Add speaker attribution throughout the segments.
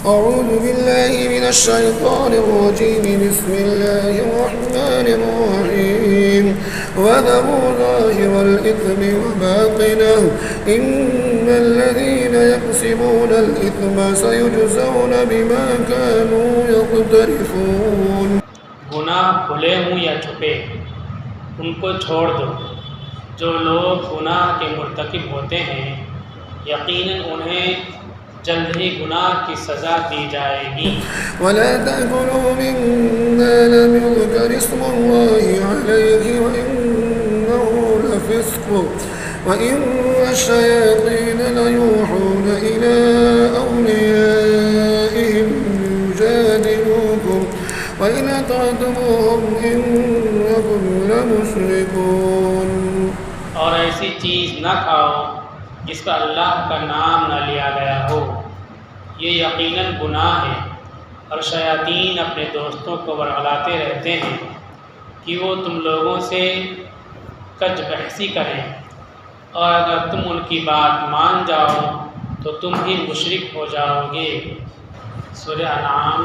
Speaker 1: أعوذ بالله من الشيطان الرجيم. بسم الله الرحمن الرحيم. وذروا ظاهر الإثم وباطنه إن الذين يكسبون الإثم سيجزون بما كانوا يقترفون.
Speaker 2: گناہ کھلے ہوں یا چھپے ان کو چھوڑ دو. جو لوگ گناہ کے مرتکب ہوتے ہیں یقیناً انہیں جلد ہی گناہ کی سزا دی جائے گی.
Speaker 1: ولا تأكلوا مما لم يذكر اسم الله عليه وإنه لفسق وإن الشياطين ليوحون إلى أوليائهم يجادلوكم وإن أطعتموهم إنكم لمشركون.
Speaker 2: اور ایسی چیز نہ کھاؤ جس کا اللہ کا نام نہ لیا گیا ہو، یہ یقیناً گناہ ہے. اور شیاطین اپنے دوستوں کو ورغلاتے رہتے ہیں کہ وہ تم لوگوں سے کج بحثی کریں، اور اگر تم ان کی بات مان جاؤ تو تم ہی مشرک ہو جاؤ گے. سورہ انعام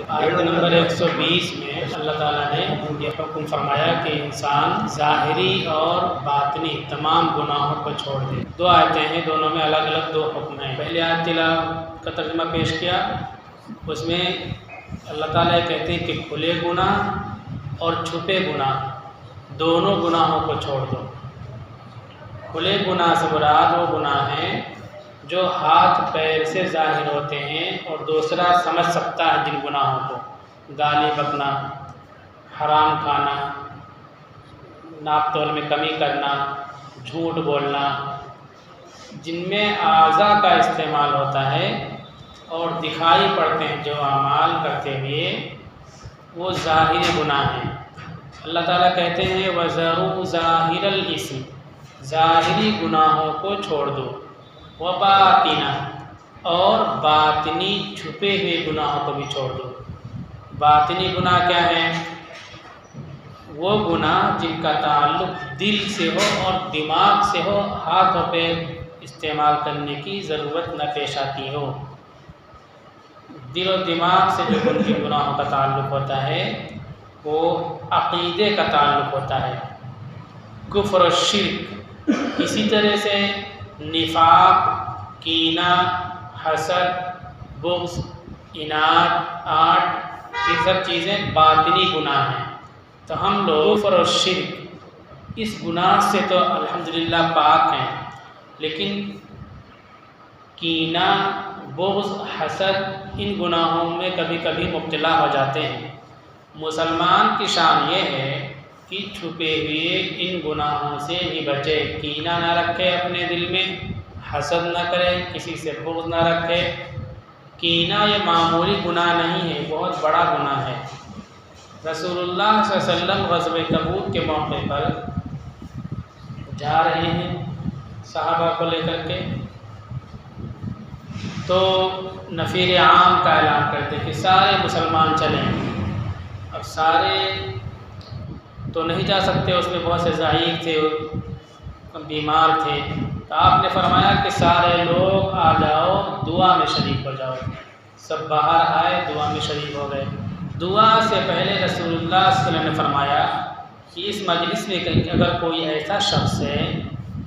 Speaker 2: آیت نمبر 120 میں اللہ تعالیٰ نے یہ حکم فرمایا کہ انسان ظاہری اور باطنی تمام گناہوں کو چھوڑ دے. دو آیتیں ہیں، دونوں میں الگ الگ دو حکم ہیں. پہلی آیت تلاوت کا ترجمہ پیش کیا، اس میں اللہ تعالیٰ کہتے ہیں کہ کھلے گناہ اور چھپے گناہ دونوں گناہوں کو چھوڑ دو. کھلے گناہ سے مراد وہ گناہ ہیں جو ہاتھ پیر سے ظاہر ہوتے ہیں اور دوسرا سمجھ سکتا ہے جن گناہوں کو. گالی بکنا، حرام کھانا، ناپ تول میں کمی کرنا، جھوٹ بولنا، جن میں اعضاء کا استعمال ہوتا ہے اور دکھائی پڑتے ہیں جو اعمال کرتے ہوئے، وہ ظاہری گناہ ہیں. اللہ تعالیٰ کہتے ہیں وَذَرُوا ظَاهِرَ الْإِثْمِ، ظاہری گناہوں کو چھوڑ دو. وَبَاطِنَهُ، اور باطنی چھپے ہوئے گناہوں کو بھی چھوڑ دو. باطنی گناہ کیا ہے؟ وہ گناہ جن کا تعلق دل سے ہو اور دماغ سے ہو، ہاتھوں پہ استعمال کرنے کی ضرورت نہ پیش آتی ہو. دل و دماغ سے جو گناہوں کا تعلق ہوتا ہے وہ عقیدے کا تعلق ہوتا ہے، کفر و شرک. اسی طرح سے نفاق، کینہ، حسد، بغض، عناد، آٹ، یہ سب چیزیں باطنی گناہ ہیں. تو ہم لوگ کفر و شرک اس گناہ سے تو الحمدللہ پاک ہیں، لیکن کینہ، بغض، حسد ان گناہوں میں کبھی کبھی مبتلا ہو جاتے ہیں. مسلمان کی شان یہ ہے کہ چھپے ہوئے ان گناہوں سے بھی بچے. کینہ نہ رکھے اپنے دل میں، حسد نہ کرے، کسی سے بغض نہ رکھے. کینہ یہ معمولی گناہ نہیں ہے، بہت بڑا گناہ ہے. رسول اللہ صلی اللہ علیہ وسلم غزوہ تبوک کے موقع پر جا رہے ہیں صحابہ کو لے کر کے، تو نفیر عام کا اعلان کرتے کہ سارے مسلمان چلیں. اب سارے تو نہیں جا سکتے، اس میں بہت سے ضعیف تھے، بیمار تھے. تو آپ نے فرمایا کہ سارے لوگ آ جاؤ، دعا میں شریک ہو جاؤ. سب باہر آئے، دعا میں شریک ہو گئے. دعا سے پہلے رسول اللہ صلی اللہ علیہ وسلم نے فرمایا کہ اس مجلس میں اگر کوئی ایسا شخص ہے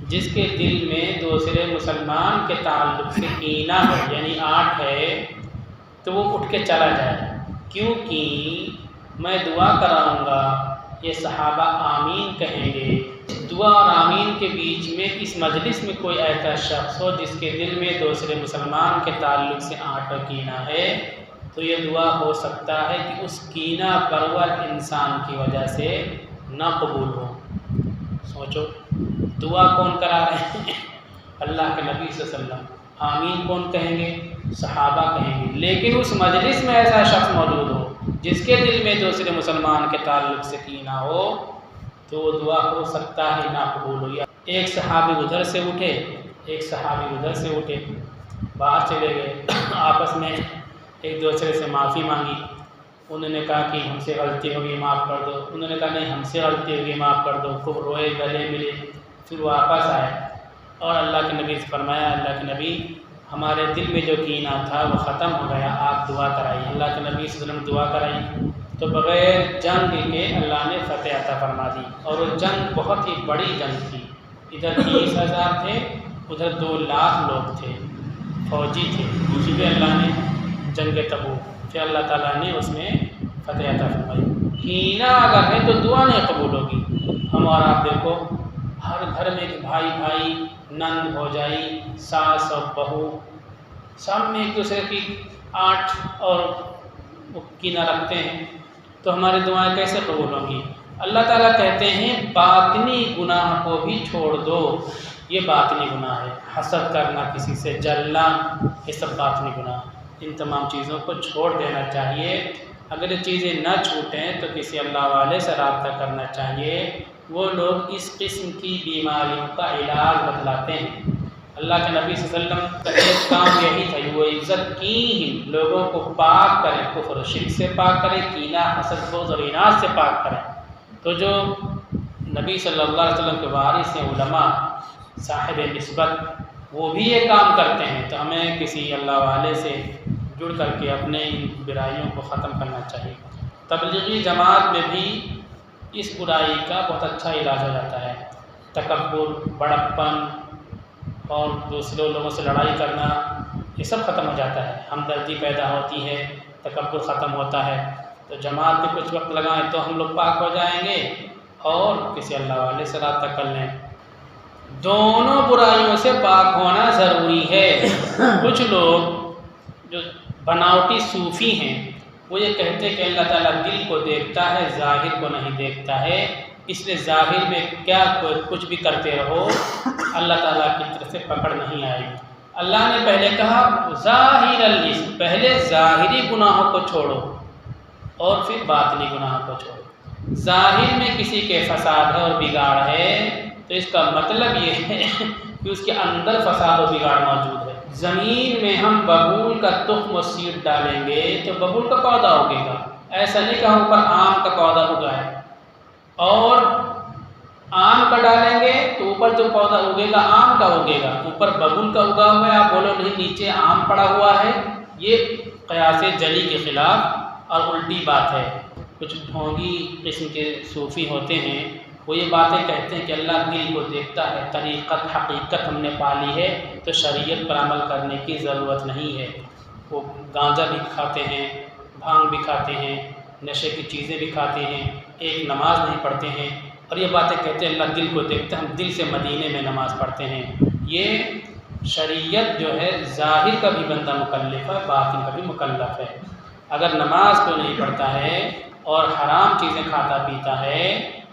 Speaker 2: جس کے دل میں دوسرے مسلمان کے تعلق سے کینہ ہو، یعنی آٹ ہے، تو وہ اٹھ کے چلا جائے، کیونکہ میں دعا کراؤں گا، یہ صحابہ آمین کہیں گے. دعا اور آمین کے بیچ میں اس مجلس میں کوئی ایسا شخص ہو جس کے دل میں دوسرے مسلمان کے تعلق سے آٹ و کینہ ہے، تو یہ دعا ہو سکتا ہے کہ اس کینہ پرور انسان کی وجہ سے نہ قبول ہو. سوچو، دعا کون کرا رہے ہیں؟ اللہ کے نبی صلی اللہ علیہ وسلم. آمین کون کہیں گے؟ صحابہ کہیں گے. لیکن اس مجلس میں ایسا شخص موجود ہو جس کے دل میں دوسرے مسلمان کے تعلق سے کینہ ہو، تو وہ دعا ہو سکتا ہے نہ قبول ہو. ایک صحابی ادھر سے اٹھے، ایک صحابی ادھر سے اٹھے، باہر چلے گئے، آپس میں ایک دوسرے سے معافی مانگی. انہوں نے کہا کہ ہم سے غلطی ہوگی، معاف کر دو. انہوں نے کہا نہیں، ہم سے غلطی ہوگی، معاف کر دو. خوب روئے، گلے ملے، پھر واپس آئے اور اللہ کے نبی سے فرمایا اللہ کے نبی ہمارے دل میں جو کینہ تھا وہ ختم ہو گیا، آپ دعا کرائیے۔ اللہ کے نبی صلی اللہ علیہ وسلم دعا کرائی تو بغیر جنگ کے اللہ نے فتح عطا فرما دی، اور وہ جنگ بہت ہی بڑی جنگ تھی، ادھر 30,000 تھے، ادھر 2 لاکھ لوگ تھے، فوجی تھے، اسی پہ اللہ نے جنگ تبوک، پھر اللہ تعالیٰ نے اس میں فتح عطا فرمائی۔ کینہ اگر ہے تو دعا نہیں قبول ہوگی۔ ہم اور آپ دیکھو، ہر گھر میں ایک بھائی بھائی، نند بھوجائی، ساس اور بہو، سب میں ایک دوسرے کی آنٹ اور کینہ رکھتے ہیں، تو ہماری دعائیں کیسے قبول ہوں گی؟ اللہ تعالیٰ کہتے ہیں باطنی گناہ کو بھی چھوڑ دو، یہ باطنی گناہ ہے، حسد کرنا، کسی سے جلنا، یہ سب باطنی گناہ، ان تمام چیزوں کو چھوڑ دینا چاہیے۔ اگر یہ چیزیں نہ چھوٹیں تو کسی اللہ والے سے رابطہ کرنا چاہیے، وہ لوگ اس قسم کی بیماریوں کا علاج بتلاتے ہیں۔ اللہ کے نبی صلی اللہ علیہ وسلم کا ایک کام یہی تھا، وہ عزت کی لوگوں کو پاک کریں، کفر و شرک سے پاک کریں، کینہ، حسد، بغض اور عناد سے پاک کریں۔ تو جو نبی صلی اللہ علیہ وسلم کے وارث ہیں، علماء، صاحب نسبت، وہ بھی یہ کام کرتے ہیں، تو ہمیں کسی اللہ والے سے جڑ کر کے اپنے ان برائیوں کو ختم کرنا چاہیے۔ تبلیغی جماعت میں بھی اس برائی کا بہت اچھا علاج ہو جاتا ہے، تکبر، بڑکپن اور دوسرے لوگوں سے لڑائی کرنا، یہ سب ختم ہو جاتا ہے، ہمدردی پیدا ہوتی ہے، تکبر ختم ہوتا ہے۔ تو جماعت میں کچھ وقت لگائیں تو ہم لوگ پاک ہو جائیں گے، اور کسی اللہ والے سے رابطہ کر لیں۔ دونوں برائیوں سے پاک ہونا ضروری ہے۔ کچھ لوگ جو بناوٹی صوفی ہیں، وہ یہ کہتے ہیں کہ اللہ تعالیٰ دل کو دیکھتا ہے، ظاہر کو نہیں دیکھتا ہے، اس لیے ظاہر میں کیا کچھ بھی کرتے رہو، اللہ تعالیٰ کی طرف سے پکڑ نہیں آئے گی۔ اللہ نے پہلے کہا ظاہر الاسم، پہلے ظاہری گناہوں کو چھوڑو اور پھر باطنی گناہوں کو چھوڑو۔ ظاہر میں کسی کے فساد ہے اور بگاڑ ہے تو اس کا مطلب یہ ہے کہ اس کے اندر فساد و بگاڑ موجود ہے۔ زمین میں ہم ببول کا تخم و سیڈ ڈالیں گے تو ببول کا پودا اگے گا، ایسا نہیں کہ ہم اوپر آم کا پودا اگائے، اور آم کا ڈالیں گے تو اوپر جو پودا اگے گا آم کا اگے گا، اوپر ببول کا اگا ہوا ہے، آپ بولو نہیں نیچے آم پڑا ہوا ہے، یہ قیاس جلی کے خلاف اور الٹی بات ہے۔ کچھ ڈھونگی قسم کے صوفی ہوتے ہیں، وہ یہ باتیں کہتے ہیں کہ اللہ دل کو دیکھتا ہے، طریقت حقیقت ہم نے پالی ہے تو شریعت پر عمل کرنے کی ضرورت نہیں ہے۔ وہ گانجا بھی کھاتے ہیں، بھانگ بھی کھاتے ہیں، نشے کی چیزیں بھی کھاتے ہیں، ایک نماز نہیں پڑھتے ہیں، اور یہ باتیں کہتے ہیں اللہ دل کو دیکھتا ہے، ہم دل سے مدینے میں نماز پڑھتے ہیں۔ یہ شریعت جو ہے ظاہر کا بھی بندہ مکلف ہے، باطن کا بھی مکلف ہے۔ اگر نماز کو نہیں پڑھتا ہے اور حرام چیزیں کھاتا پیتا ہے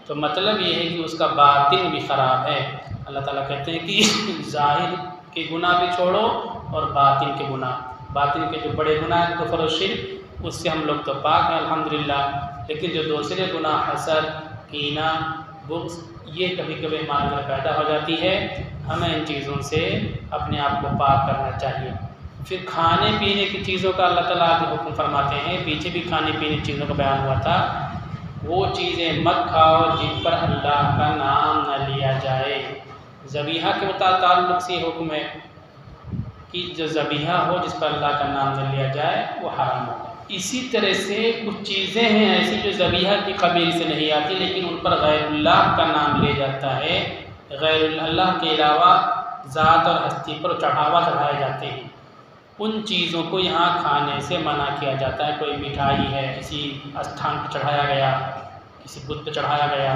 Speaker 2: تو مطلب یہ ہے کہ اس کا باطن بھی خراب ہے۔ اللہ تعالیٰ کہتے ہیں کہ ظاہر کے گناہ بھی چھوڑو اور باطن کے گناہ، باطن کے جو بڑے گناہ ہیں کفر و شرک، اس سے ہم لوگ تو پاک ہیں الحمدللہ، لیکن جو دوسرے گناہ، حسد، کینہ، بغض، یہ کبھی کبھی ہمارے اندر پیدا ہو جاتی ہے، ہمیں ان چیزوں سے اپنے آپ کو پاک کرنا چاہیے۔ پھر کھانے پینے کی چیزوں کا اللہ تعالیٰ بھی حکم فرماتے ہیں، پیچھے بھی کھانے پینے کی چیزوں کا بیان ہوا تھا، وہ چیزیں مت کھاؤ جن پر اللہ کا نام نہ لیا جائے۔ ذبیحہ کے تعلق سے حکم ہے کہ جو ذبیحہ ہو جس پر اللہ کا نام نہ لیا جائے وہ حرام ہوگا۔ اسی طرح سے کچھ چیزیں ہیں ایسی جو ذبیحہ کی قبیل سے نہیں آتی لیکن ان پر غیر اللہ کا نام لے جاتا ہے، غیر اللہ کے علاوہ ذات اور ہستی پر چڑھاوا چڑھائے جاتے ہیں، ان چیزوں کو یہاں کھانے سے منع کیا جاتا ہے۔ کوئی مٹھائی ہے کسی استھان پہ چڑھایا گیا، کسی بت پہ چڑھایا گیا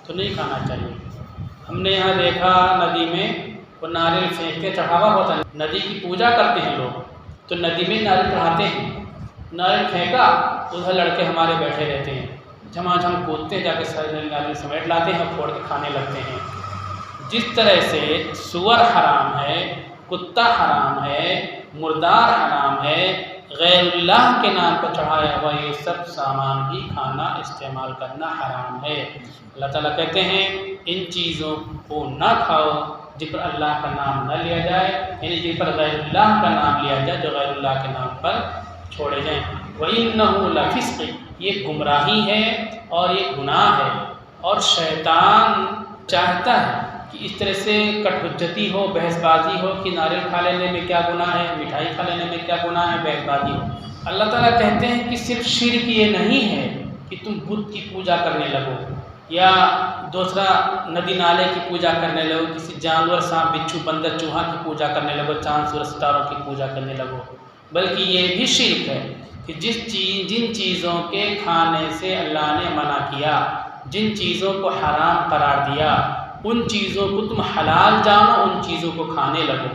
Speaker 2: تو نہیں کھانا چاہیے۔ ہم نے یہاں دیکھا ندی میں وہ ناریل پھینک کے چڑھاوا ہوتا ہے، ندی کی پوجا کرتے ہیں لوگ تو ندی میں ناریل چڑھاتے ہیں، ناریل پھینکا ادھر لڑکے ہمارے بیٹھے رہتے ہیں، جھما جھم کودتے ہیں، جا کے سارے ناریل سمیٹ لاتے ہیں اور پھوڑ کے کھانے لگتے ہیں۔ جس طرح سے سور حرام ہے، کتا حرام ہے، مردار حرام ہے، غیر اللہ کے نام پر چڑھایا ہوا یہ سب سامان بھی کھانا استعمال کرنا حرام ہے۔ اللہ تعالیٰ کہتے ہیں ان چیزوں کو نہ کھاؤ جن پر اللہ کا نام نہ لیا جائے، یعنی جن پر غیر اللہ کا نام لیا جائے، جو غیر اللہ کے نام پر چھوڑے جائیں۔ وَإِنَّهُ لَفِسْقٌ، یہ گمراہی ہے اور یہ گناہ ہے، اور شیطان چاہتا ہے کہ اس طرح سے کٹ حجتی ہو، بحث بازی ہو کہ ناریل کھا لینے میں کیا گناہ ہے، مٹھائی کھا لینے میں کیا گناہ ہے، بحث بازی ہو۔ اللہ تعالیٰ کہتے ہیں کہ صرف شرک یہ نہیں ہے کہ تم بت کی پوجا کرنے لگو یا دوسرا ندی نالے کی پوجا کرنے لگو، کسی جانور سانپ بچھو بندر چوہا کی پوجا کرنے لگو، چاند سورج ستاروں کی پوجا کرنے لگو، بلکہ یہ بھی شرک ہے کہ جن چیزوں کے کھانے سے اللہ نے منع کیا، جن چیزوں کو حرام قرار دیا، ان چیزوں کو تم حلال جانو، ان چیزوں کو کھانے لگو،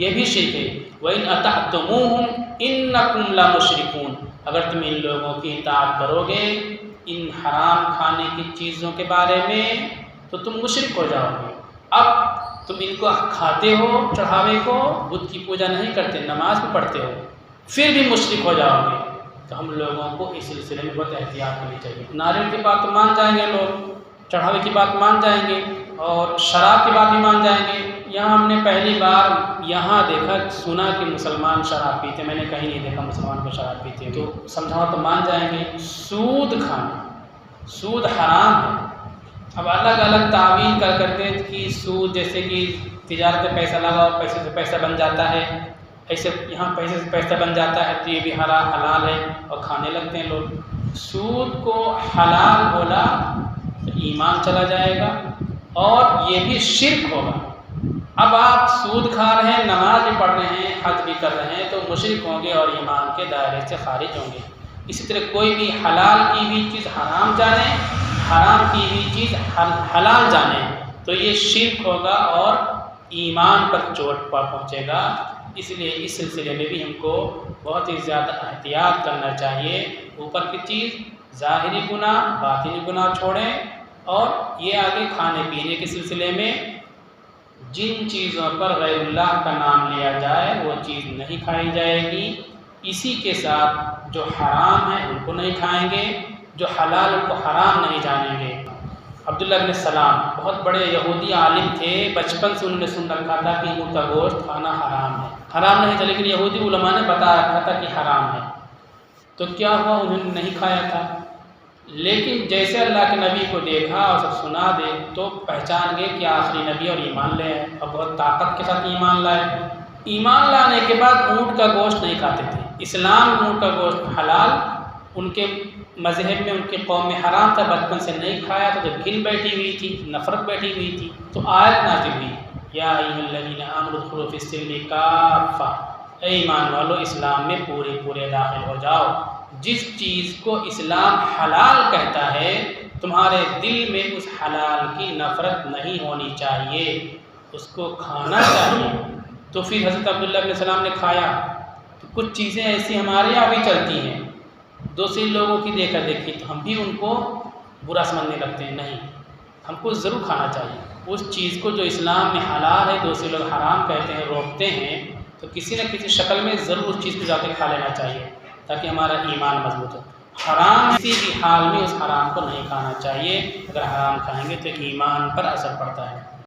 Speaker 2: یہ بھی شرک ہے۔ وَإِنْ أَطَعْتُمُوهُمْ إِنَّكُمْ لَمُشْرِكُونَ، اگر تم ان لوگوں کی اطاعت کرو گے ان حرام کھانے کی چیزوں کے بارے میں تو تم مشرک ہو جاؤ گے۔ اب تم ان کو کھاتے ہو، چڑھاوے کو، بت کی پوجا نہیں کرتے، نماز بھی پڑھتے ہو، پھر بھی مشرک ہو جاؤ گے۔ تو ہم لوگوں کو اس سلسلے میں بہت احتیاط کرنی چاہیے۔ ناریل کی بات تو مان جائیں گے لوگ، چڑھاوے کی بات مان جائیں گے، اور شراب کی بات بھی مان جائیں گے۔ یہاں ہم نے پہلی بار یہاں دیکھا سنا کہ مسلمان شراب پیتے، میں نے کہیں نہیں دیکھا مسلمان کو شراب پیتے، تو سمجھاؤ تو مان جائیں گے۔ سود کھانا، سود حرام ہے۔ اب الگ الگ تعویل کر کے کہ سود جیسے کہ تجارت میں پیسہ لگاؤ، پیسے سے پیسہ بن جاتا ہے، ایسے یہاں پیسے سے پیسہ بن جاتا ہے تو یہ بھی حلال ہے اور کھانے لگتے ہیں لوگ۔ سود کو حلال بولا تو ایمان چلا جائے گا اور یہ بھی شرک ہوگا۔ اب آپ سود کھا رہے ہیں، نماز بھی پڑھ رہے ہیں، حج بھی کر رہے ہیں تو مشرک ہوں گے اور ایمان کے دائرے سے خارج ہوں گے۔ اسی طرح کوئی بھی حلال کی ہوئی چیز حرام جانے، حرام کی ہوئی چیز حلال جانے تو یہ شرک ہوگا اور ایمان پر چوٹ پہنچے گا۔ اس لیے اس سلسلے میں بھی ہم کو بہت ہی زیادہ احتیاط کرنا چاہیے۔ اوپر کی چیز ظاہری گناہ، باطنی گناہ چھوڑیں، اور یہ آگے کھانے پینے کے سلسلے میں جن چیزوں پر غیر اللہ کا نام لیا جائے وہ چیز نہیں کھائی جائے گی۔ اسی کے ساتھ جو حرام ہے ان کو نہیں کھائیں گے، جو حلال ان کو حرام نہیں جانیں گے۔ عبداللہ بن سلام بہت بڑے یہودی عالم تھے، بچپن سے انہوں نے سن رکھا تھا کہ اونٹ کا گوشت کھانا حرام ہے، حرام نہیں تھا لیکن یہودی علماء نے بتا رکھا تھا کہ حرام ہے، تو کیا ہوا، انہوں نے نہیں کھایا تھا۔ لیکن جیسے اللہ کے نبی کو دیکھا اور سب سنا دے تو پہچان گئے کہ آخری نبی اور ایمان لے آئے، اور بہت طاقت کے ساتھ ایمان لائے۔ ایمان لانے کے بعد اونٹ کا گوشت نہیں کھاتے تھے، اسلام میں اونٹ کا گوشت حلال، ان کے مذہب میں، ان کے قوم میں حرام تھا، بچپن سے نہیں کھایا تو جب گھن بیٹھی ہوئی تھی، نفرت بیٹھی ہوئی تھی تو آیت نازل ہوئی، یا ایھا الذین آمنوا ادخلوا فی السلم کافہ، اے ایمان والو اسلام میں پورے داخل ہو جاؤ۔ جس چیز کو اسلام حلال کہتا ہے تمہارے دل میں اس حلال کی نفرت نہیں ہونی چاہیے، اس کو کھانا چاہیے۔ تو پھر حضرت عبداللہ بن سلام نے کھایا، تو کچھ چیزیں ایسی ہمارے یہاں بھی چلتی ہیں، دوسرے لوگوں کی دیکھا دیکھی تو ہم بھی ان کو برا سمجھنے لگتے ہیں، نہیں، ہم کو ضرور کھانا چاہیے اس چیز کو جو اسلام میں حلال ہے، دوسرے لوگ حرام کہتے ہیں، روکتے ہیں، تو کسی نہ کسی شکل میں ضرور اس چیز کو جا کے کھا لینا چاہیے تاکہ ہمارا ایمان مضبوط ہو۔ حرام کسی بھی حال میں اس حرام کو نہیں کھانا چاہیے، اگر حرام کھائیں گے تو ایمان پر اثر پڑتا ہے۔